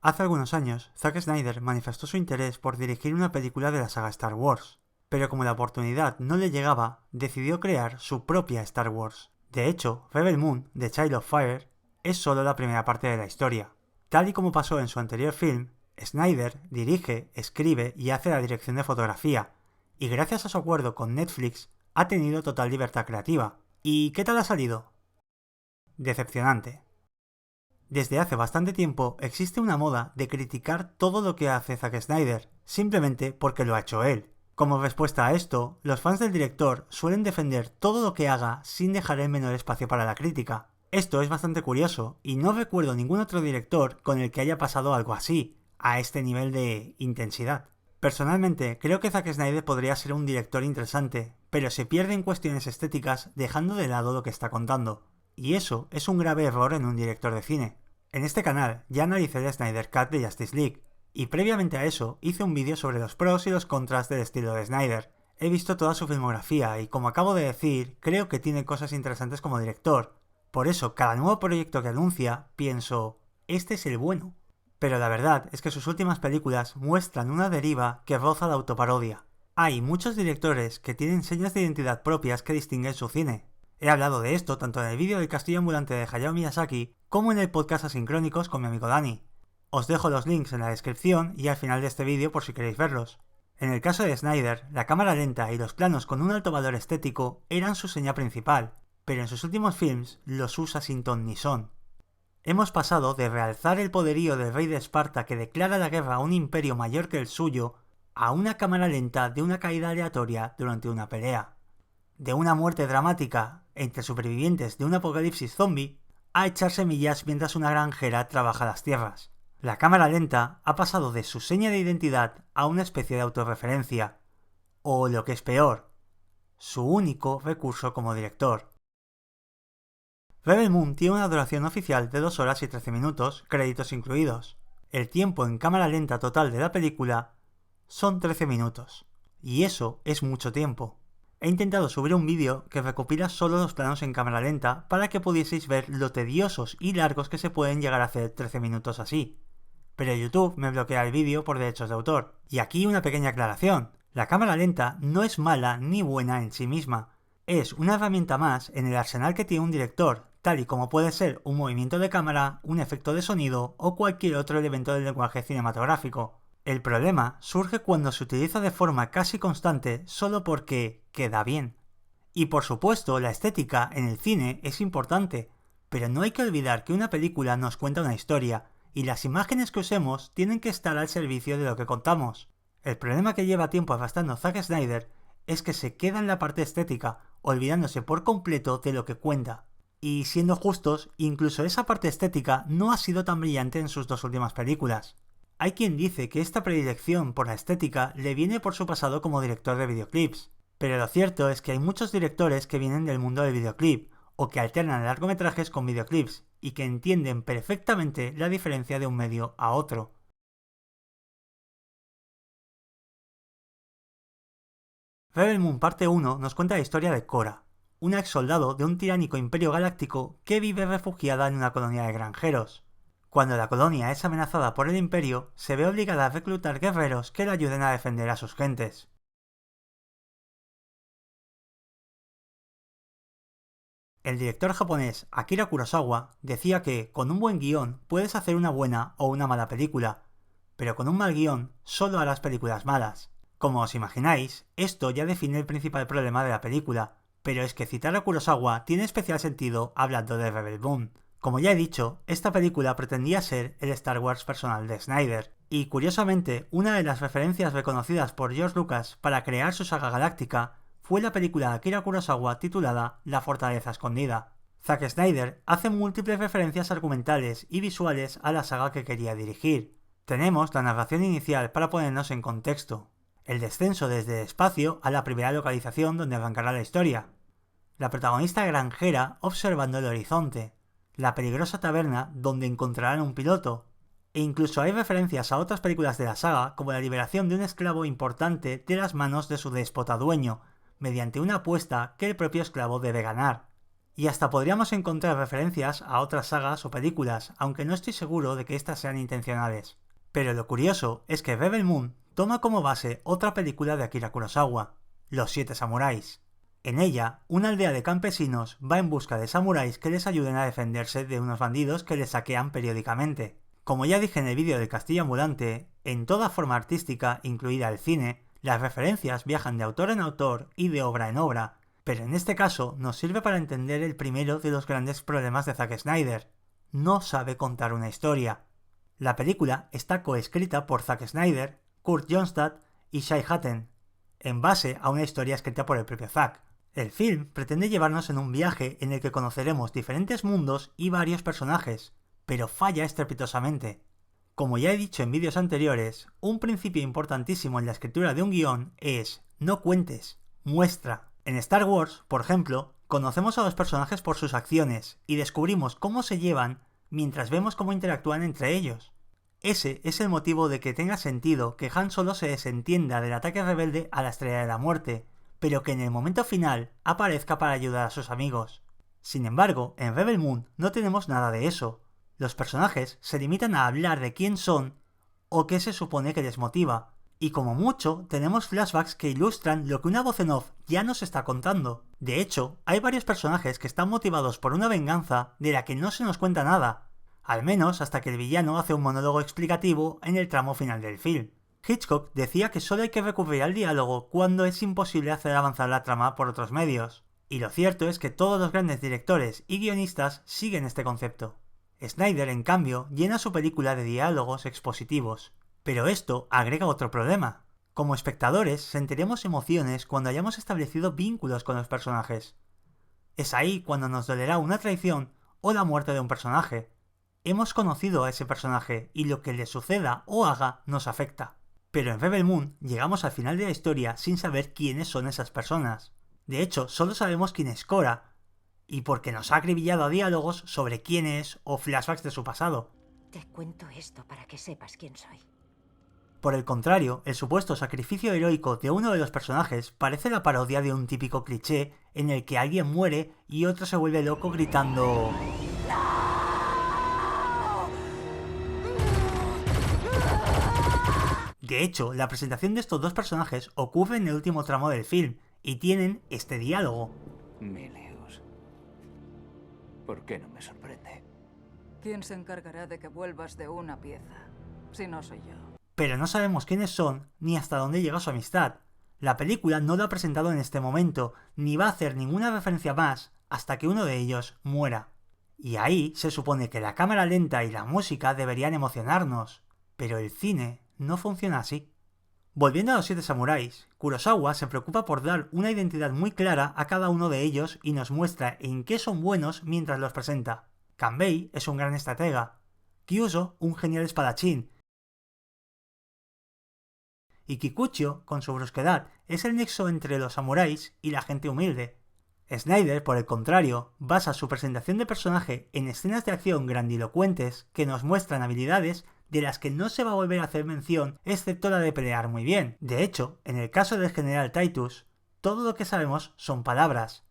Hace algunos años, Zack Snyder manifestó su interés por dirigir una película de la saga Star Wars, pero como la oportunidad no le llegaba, decidió crear su propia Star Wars. De hecho, Rebel Moon, The Child of Fire, es solo la primera parte de la historia. Tal y como pasó en su anterior film, Snyder dirige, escribe y hace la dirección de fotografía, y gracias a su acuerdo con Netflix, ha tenido total libertad creativa. ¿Y qué tal ha salido? Decepcionante. Desde hace bastante tiempo existe una moda de criticar todo lo que hace Zack Snyder, simplemente porque lo ha hecho él. Como respuesta a esto, los fans del director suelen defender todo lo que haga sin dejar el menor espacio para la crítica. Esto es bastante curioso, y no recuerdo ningún otro director con el que haya pasado algo así, a este nivel de intensidad. Personalmente, creo que Zack Snyder podría ser un director interesante, pero se pierde en cuestiones estéticas dejando de lado lo que está contando. Y eso es un grave error en un director de cine. En este canal ya analicé el Snyder Cut de Justice League, y previamente a eso hice un vídeo sobre los pros y los contras del estilo de Snyder. He visto toda su filmografía y, como acabo de decir, creo que tiene cosas interesantes como director. Por eso, cada nuevo proyecto que anuncia, pienso, este es el bueno. Pero la verdad es que sus últimas películas muestran una deriva que roza la autoparodia. Hay muchos directores que tienen señas de identidad propias que distinguen su cine. He hablado de esto tanto en el vídeo del castillo ambulante de Hayao Miyazaki como en el podcast Asincrónicos con mi amigo Dani. Os dejo los links en la descripción y al final de este vídeo por si queréis verlos. En el caso de Snyder, la cámara lenta y los planos con un alto valor estético eran su seña principal, pero en sus últimos films los usa sin ton ni son. Hemos pasado de realzar el poderío del rey de Esparta que declara la guerra a un imperio mayor que el suyo, a una cámara lenta de una caída aleatoria durante una pelea. De una muerte dramática entre supervivientes de un apocalipsis zombie a echar semillas mientras una granjera trabaja las tierras. La cámara lenta ha pasado de su seña de identidad a una especie de autorreferencia, o lo que es peor, su único recurso como director. Rebel Moon tiene una duración oficial de 2 horas y 13 minutos, créditos incluidos. El tiempo en cámara lenta total de la película son 13 minutos, y eso es mucho tiempo. He intentado subir un vídeo que recopila solo los planos en cámara lenta para que pudieseis ver lo tediosos y largos que se pueden llegar a hacer 13 minutos así. Pero YouTube me bloquea el vídeo por derechos de autor. Y aquí una pequeña aclaración. La cámara lenta no es mala ni buena en sí misma. Es una herramienta más en el arsenal que tiene un director, tal y como puede ser un movimiento de cámara, un efecto de sonido o cualquier otro elemento del lenguaje cinematográfico. El problema surge cuando se utiliza de forma casi constante solo porque queda bien. Y por supuesto, la estética en el cine es importante, pero no hay que olvidar que una película nos cuenta una historia, y las imágenes que usemos tienen que estar al servicio de lo que contamos. El problema que lleva tiempo arrastrando Zack Snyder es que se queda en la parte estética, olvidándose por completo de lo que cuenta. Y siendo justos, incluso esa parte estética no ha sido tan brillante en sus dos últimas películas. Hay quien dice que esta predilección por la estética le viene por su pasado como director de videoclips, pero lo cierto es que hay muchos directores que vienen del mundo del videoclip, o que alternan largometrajes con videoclips, y que entienden perfectamente la diferencia de un medio a otro. Rebel Moon Parte 1 nos cuenta la historia de Cora, una ex soldado de un tiránico imperio galáctico que vive refugiada en una colonia de granjeros. Cuando la colonia es amenazada por el imperio, se ve obligada a reclutar guerreros que le ayuden a defender a sus gentes. El director japonés Akira Kurosawa decía que con un buen guión puedes hacer una buena o una mala película, pero con un mal guión solo harás películas malas. Como os imagináis, esto ya define el principal problema de la película, pero es que citar a Kurosawa tiene especial sentido hablando de Rebel Moon. Como ya he dicho, esta película pretendía ser el Star Wars personal de Snyder, y curiosamente, una de las referencias reconocidas por George Lucas para crear su saga galáctica fue la película de Akira Kurosawa titulada La Fortaleza Escondida. Zack Snyder hace múltiples referencias argumentales y visuales a la saga que quería dirigir. Tenemos la narración inicial para ponernos en contexto, el descenso desde el espacio a la primera localización donde arrancará la historia, la protagonista granjera observando el horizonte, la peligrosa taberna donde encontrarán un piloto, e incluso hay referencias a otras películas de la saga como la liberación de un esclavo importante de las manos de su déspota dueño, mediante una apuesta que el propio esclavo debe ganar. Y hasta podríamos encontrar referencias a otras sagas o películas, aunque no estoy seguro de que estas sean intencionales. Pero lo curioso es que Rebel Moon toma como base otra película de Akira Kurosawa, Los Siete Samuráis. En ella, una aldea de campesinos va en busca de samuráis que les ayuden a defenderse de unos bandidos que les saquean periódicamente. Como ya dije en el vídeo del Castillo Ambulante, en toda forma artística, incluida el cine, las referencias viajan de autor en autor y de obra en obra, pero en este caso nos sirve para entender el primero de los grandes problemas de Zack Snyder. No sabe contar una historia. La película está coescrita por Zack Snyder, Kurt Johnstad y Shai Hatton, en base a una historia escrita por el propio Zack. El film pretende llevarnos en un viaje en el que conoceremos diferentes mundos y varios personajes, pero falla estrepitosamente. Como ya he dicho en vídeos anteriores, un principio importantísimo en la escritura de un guión es no cuentes, muestra. En Star Wars, por ejemplo, conocemos a los personajes por sus acciones y descubrimos cómo se llevan mientras vemos cómo interactúan entre ellos. Ese es el motivo de que tenga sentido que Han Solo se desentienda del ataque rebelde a la Estrella de la Muerte, pero que en el momento final aparezca para ayudar a sus amigos. Sin embargo, en Rebel Moon no tenemos nada de eso. Los personajes se limitan a hablar de quién son o qué se supone que les motiva, y como mucho tenemos flashbacks que ilustran lo que una voz en off ya nos está contando. De hecho, hay varios personajes que están motivados por una venganza de la que no se nos cuenta nada, al menos hasta que el villano hace un monólogo explicativo en el tramo final del film. Hitchcock decía que solo hay que recurrir al diálogo cuando es imposible hacer avanzar la trama por otros medios, y lo cierto es que todos los grandes directores y guionistas siguen este concepto. Snyder, en cambio, llena su película de diálogos expositivos, pero esto agrega otro problema. Como espectadores sentiremos emociones cuando hayamos establecido vínculos con los personajes. Es ahí cuando nos dolerá una traición o la muerte de un personaje. Hemos conocido a ese personaje y lo que le suceda o haga nos afecta. Pero en Rebel Moon llegamos al final de la historia sin saber quiénes son esas personas. De hecho, solo sabemos quién es Cora, y porque nos ha acribillado a diálogos sobre quién es o flashbacks de su pasado. Te cuento esto para que sepas quién soy. Por el contrario, el supuesto sacrificio heroico de uno de los personajes parece la parodia de un típico cliché en el que alguien muere y otro se vuelve loco gritando De hecho, la presentación de estos dos personajes ocurre en el último tramo del film, y tienen este diálogo. Milius. ¿Por qué no me sorprende? ¿Quién se encargará de que vuelvas de una pieza? Si no soy yo. Pero no sabemos quiénes son, ni hasta dónde llega su amistad. La película no lo ha presentado en este momento, ni va a hacer ninguna referencia más hasta que uno de ellos muera. Y ahí se supone que la cámara lenta y la música deberían emocionarnos, pero el cine no funciona así. Volviendo a los Siete Samuráis, Kurosawa se preocupa por dar una identidad muy clara a cada uno de ellos y nos muestra en qué son buenos mientras los presenta. Kanbei es un gran estratega, Kyuzo un genial espadachín, y Kikuchio, con su brusquedad, es el nexo entre los samuráis y la gente humilde. Snyder, por el contrario, basa su presentación de personaje en escenas de acción grandilocuentes que nos muestran habilidades de las que no se va a volver a hacer mención, excepto la de pelear muy bien. De hecho, en el caso del general Titus, todo lo que sabemos son palabras.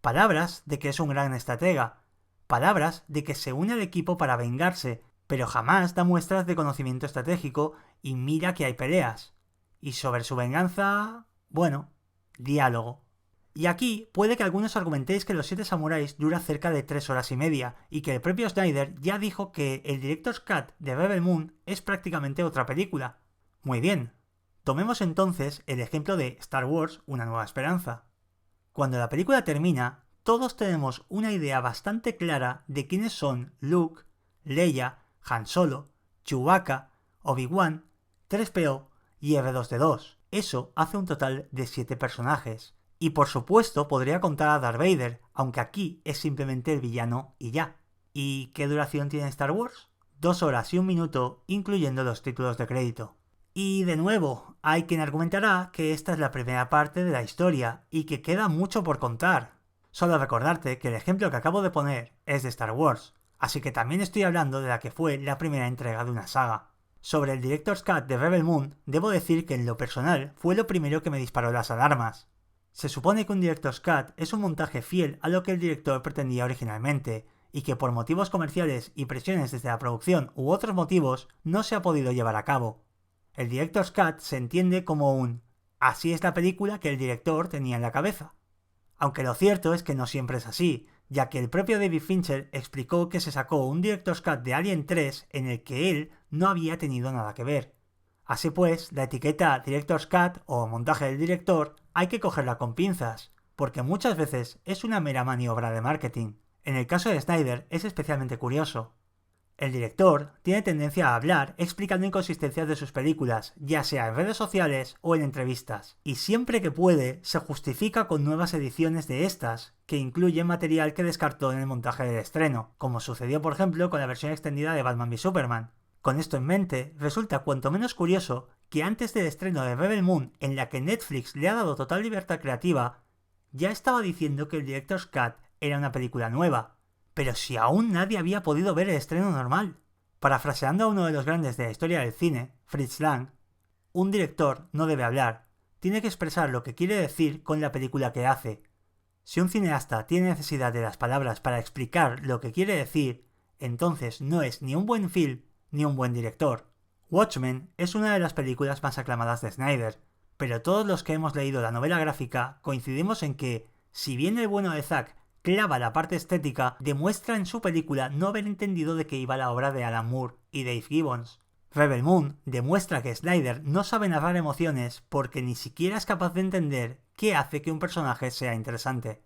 Palabras de que es un gran estratega, palabras de que se une al equipo para vengarse, pero jamás da muestras de conocimiento estratégico y mira que hay peleas. Y sobre su venganza, bueno, diálogo. Y aquí puede que algunos argumentéis que Los Siete Samuráis dura cerca de 3 horas y media, y que el propio Snyder ya dijo que el Director's Cut de Rebel Moon es prácticamente otra película. Muy bien, tomemos entonces el ejemplo de Star Wars: Una Nueva Esperanza. Cuando la película termina, todos tenemos una idea bastante clara de quiénes son Luke, Leia, Han Solo, Chewbacca, Obi-Wan, 3PO y R2D2. Eso hace un total de 7 personajes. Y por supuesto podría contar a Darth Vader, aunque aquí es simplemente el villano y ya. ¿Y qué duración tiene Star Wars? 2 horas y 1 minuto, incluyendo los títulos de crédito. Y de nuevo, hay quien argumentará que esta es la primera parte de la historia y que queda mucho por contar. Solo recordarte que el ejemplo que acabo de poner es de Star Wars, así que también estoy hablando de la que fue la primera entrega de una saga. Sobre el Director's Cut de Rebel Moon, debo decir que en lo personal fue lo primero que me disparó las alarmas. Se supone que un Director's Cut es un montaje fiel a lo que el director pretendía originalmente, y que por motivos comerciales y presiones desde la producción u otros motivos no se ha podido llevar a cabo. El Director's Cut se entiende como un "así es la película que el director tenía en la cabeza". Aunque lo cierto es que no siempre es así, ya que el propio David Fincher explicó que se sacó un Director's Cut de Alien 3 en el que él no había tenido nada que ver. Así pues, la etiqueta Director's Cut o montaje del director hay que cogerla con pinzas, porque muchas veces es una mera maniobra de marketing. En el caso de Snyder es especialmente curioso. El director tiene tendencia a hablar explicando inconsistencias de sus películas, ya sea en redes sociales o en entrevistas, y siempre que puede se justifica con nuevas ediciones de estas, que incluyen material que descartó en el montaje del estreno, como sucedió por ejemplo con la versión extendida de Batman v Superman. Con esto en mente, resulta cuanto menos curioso que antes del estreno de Rebel Moon, en la que Netflix le ha dado total libertad creativa, ya estaba diciendo que el Director's Cut era una película nueva. Pero si aún nadie había podido ver el estreno normal. Parafraseando a uno de los grandes de la historia del cine, Fritz Lang, un director no debe hablar, tiene que expresar lo que quiere decir con la película que hace. Si un cineasta tiene necesidad de las palabras para explicar lo que quiere decir, entonces no es ni un buen film ni un buen director. Watchmen es una de las películas más aclamadas de Snyder, pero todos los que hemos leído la novela gráfica coincidimos en que, si bien el bueno de Zack clava la parte estética, demuestra en su película no haber entendido de qué iba la obra de Alan Moore y Dave Gibbons. Rebel Moon demuestra que Snyder no sabe narrar emociones porque ni siquiera es capaz de entender qué hace que un personaje sea interesante.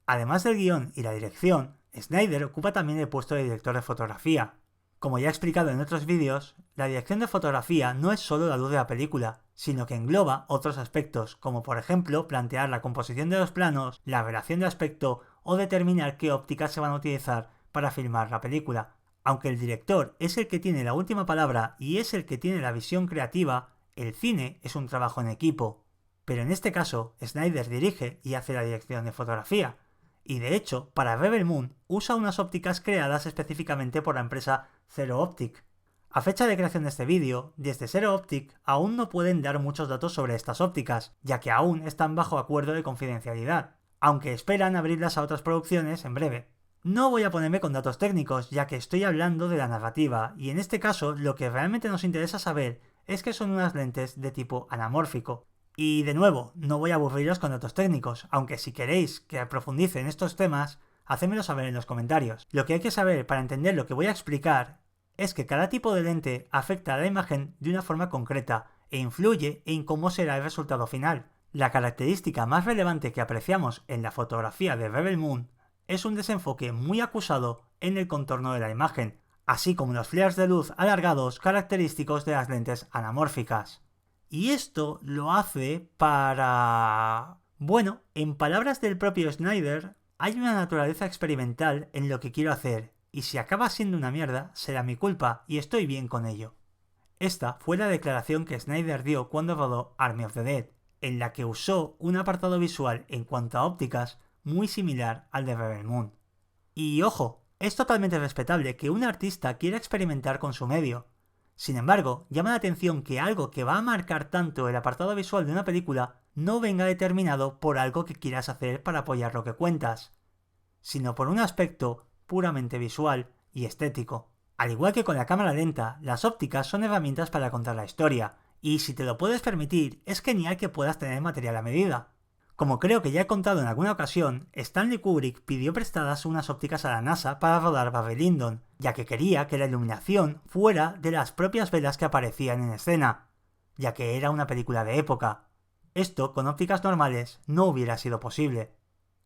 Además del guión y la dirección, Snyder ocupa también el puesto de director de fotografía. Como ya he explicado en otros vídeos, la dirección de fotografía no es solo la luz de la película, sino que engloba otros aspectos, como por ejemplo plantear la composición de los planos, la relación de aspecto o determinar qué ópticas se van a utilizar para filmar la película. Aunque el director es el que tiene la última palabra y es el que tiene la visión creativa, el cine es un trabajo en equipo. Pero en este caso, Snyder dirige y hace la dirección de fotografía. Y de hecho, para Rebel Moon usa unas ópticas creadas específicamente por la empresa Zero Optic. A fecha de creación de este vídeo, desde Zero Optic aún no pueden dar muchos datos sobre estas ópticas, ya que aún están bajo acuerdo de confidencialidad, aunque esperan abrirlas a otras producciones en breve. No voy a ponerme con datos técnicos, ya que estoy hablando de la narrativa, y en este caso lo que realmente nos interesa saber es que son unas lentes de tipo anamórfico. Y de nuevo, no voy a aburriros con datos técnicos, aunque si queréis que profundice en estos temas, hacémelo saber en los comentarios. Lo que hay que saber para entender lo que voy a explicar es que cada tipo de lente afecta a la imagen de una forma concreta e influye en cómo será el resultado final. La característica más relevante que apreciamos en la fotografía de Rebel Moon es un desenfoque muy acusado en el contorno de la imagen, así como los flares de luz alargados característicos de las lentes anamórficas. Y esto lo hace para... Bueno, en palabras del propio Snyder, hay una naturaleza experimental en lo que quiero hacer, y si acaba siendo una mierda, será mi culpa, y estoy bien con ello. Esta fue la declaración que Snyder dio cuando rodó Army of the Dead, en la que usó un apartado visual en cuanto a ópticas muy similar al de Rebel Moon. Y ojo, es totalmente respetable que un artista quiera experimentar con su medio. Sin embargo, llama la atención que algo que va a marcar tanto el apartado visual de una película no venga determinado por algo que quieras hacer para apoyar lo que cuentas, sino por un aspecto puramente visual y estético. Al igual que con la cámara lenta, las ópticas son herramientas para contar la historia, y si te lo puedes permitir, es genial que puedas tener material a medida. Como creo que ya he contado en alguna ocasión, Stanley Kubrick pidió prestadas unas ópticas a la NASA para rodar Barry Lyndon, ya que quería que la iluminación fuera de las propias velas que aparecían en escena, ya que era una película de época. Esto con ópticas normales no hubiera sido posible.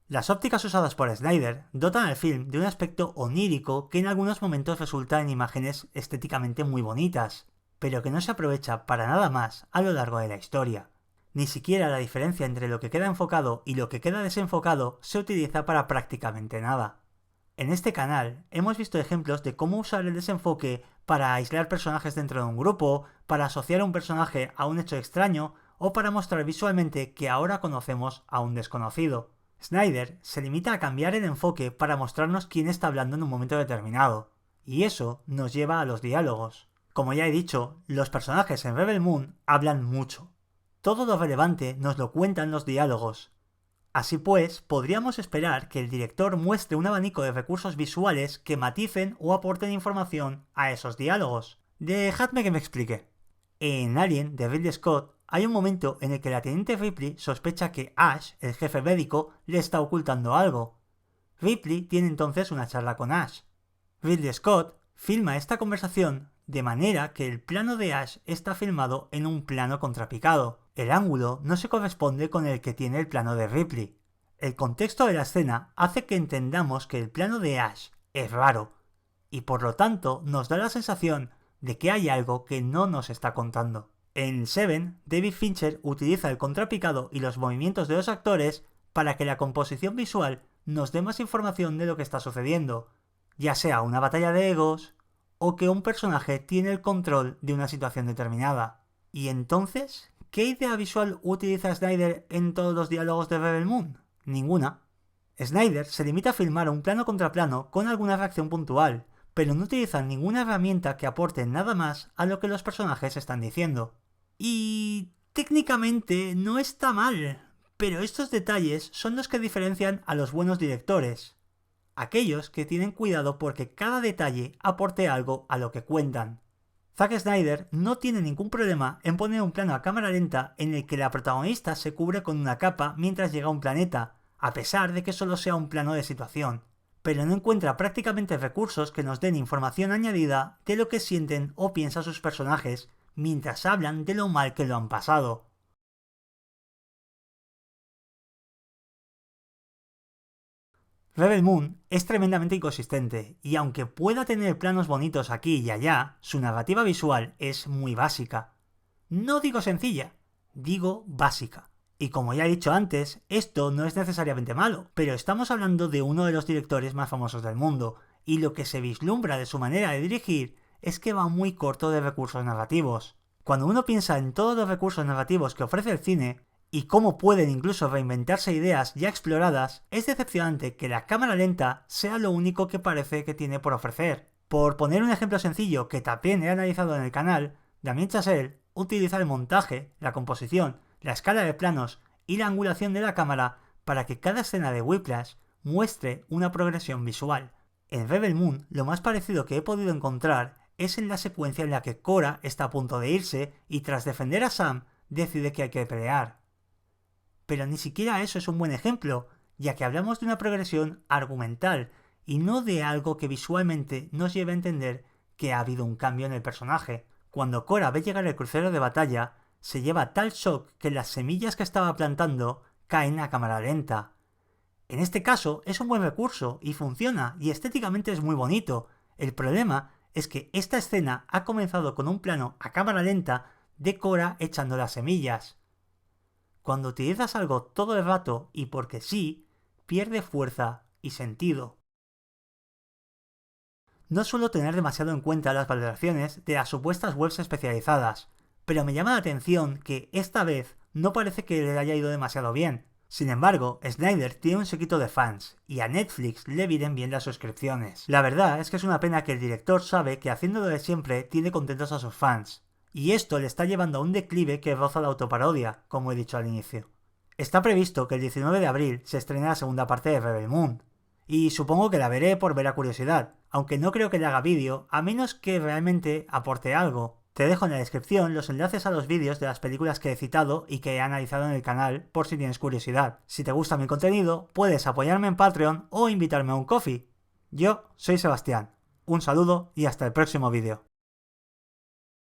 Las ópticas usadas por Snyder dotan al film de un aspecto onírico que en algunos momentos resulta en imágenes estéticamente muy bonitas, pero que no se aprovecha para nada más a lo largo de la historia. Ni siquiera la diferencia entre lo que queda enfocado y lo que queda desenfocado se utiliza para prácticamente nada. En este canal hemos visto ejemplos de cómo usar el desenfoque para aislar personajes dentro de un grupo, para asociar a un personaje a un hecho extraño o para mostrar visualmente que ahora conocemos a un desconocido. Snyder se limita a cambiar el enfoque para mostrarnos quién está hablando en un momento determinado, y eso nos lleva a los diálogos. Como ya he dicho, los personajes en Rebel Moon hablan mucho. Todo lo relevante nos lo cuentan los diálogos. Así pues, podríamos esperar que el director muestre un abanico de recursos visuales que maticen o aporten información a esos diálogos. Dejadme que me explique. En Alien, de Ridley Scott, hay un momento en el que la teniente Ripley sospecha que Ash, el jefe médico, le está ocultando algo. Ripley tiene entonces una charla con Ash. Ridley Scott filma esta conversación de manera que el plano de Ash está filmado en un plano contrapicado. El ángulo no se corresponde con el que tiene el plano de Ripley. El contexto de la escena hace que entendamos que el plano de Ash es raro, y por lo tanto nos da la sensación de que hay algo que no nos está contando. En Seven, David Fincher utiliza el contrapicado y los movimientos de los actores para que la composición visual nos dé más información de lo que está sucediendo, ya sea una batalla de egos o que un personaje tiene el control de una situación determinada. ¿Y entonces qué idea visual utiliza Snyder en todos los diálogos de Rebel Moon? Ninguna. Snyder se limita a filmar un plano contra plano con alguna reacción puntual, pero no utiliza ninguna herramienta que aporte nada más a lo que los personajes están diciendo. Y técnicamente no está mal, pero estos detalles son los que diferencian a los buenos directores. Aquellos que tienen cuidado porque cada detalle aporte algo a lo que cuentan. Zack Snyder no tiene ningún problema en poner un plano a cámara lenta en el que la protagonista se cubre con una capa mientras llega a un planeta, a pesar de que solo sea un plano de situación, pero no encuentra prácticamente recursos que nos den información añadida de lo que sienten o piensan sus personajes mientras hablan de lo mal que lo han pasado. Rebel Moon es tremendamente inconsistente, y aunque pueda tener planos bonitos aquí y allá, su narrativa visual es muy básica. No digo sencilla, digo básica. Y como ya he dicho antes, esto no es necesariamente malo, pero estamos hablando de uno de los directores más famosos del mundo, y lo que se vislumbra de su manera de dirigir es que va muy corto de recursos narrativos. Cuando uno piensa en todos los recursos narrativos que ofrece el cine, y cómo pueden incluso reinventarse ideas ya exploradas, es decepcionante que la cámara lenta sea lo único que parece que tiene por ofrecer. Por poner un ejemplo sencillo que también he analizado en el canal, Damien Chazelle utiliza el montaje, la composición, la escala de planos y la angulación de la cámara para que cada escena de Whiplash muestre una progresión visual. En Rebel Moon, lo más parecido que he podido encontrar es en la secuencia en la que Cora está a punto de irse y tras defender a Sam decide que hay que pelear. Pero ni siquiera eso es un buen ejemplo, ya que hablamos de una progresión argumental y no de algo que visualmente nos lleve a entender que ha habido un cambio en el personaje. Cuando Cora ve llegar el crucero de batalla, se lleva tal shock que las semillas que estaba plantando caen a cámara lenta. En este caso es un buen recurso y funciona y estéticamente es muy bonito. El problema es que esta escena ha comenzado con un plano a cámara lenta de Cora echando las semillas. Cuando utilizas algo todo el rato y porque sí, pierde fuerza y sentido. No suelo tener demasiado en cuenta las valoraciones de las supuestas webs especializadas, pero me llama la atención que esta vez no parece que le haya ido demasiado bien. Sin embargo, Snyder tiene un séquito de fans, y a Netflix le vienen bien las suscripciones. La verdad es que es una pena que el director sabe que haciéndolo de siempre tiene contentos a sus fans, y esto le está llevando a un declive que roza la autoparodia, como he dicho al inicio. Está previsto que el 19 de abril se estrene la segunda parte de Rebel Moon, y supongo que la veré por mera curiosidad, aunque no creo que le haga vídeo, a menos que realmente aporte algo. Te dejo en la descripción los enlaces a los vídeos de las películas que he citado y que he analizado en el canal por si tienes curiosidad. Si te gusta mi contenido, puedes apoyarme en Patreon o invitarme a un coffee. Yo soy Sebastián. Un saludo y hasta el próximo vídeo.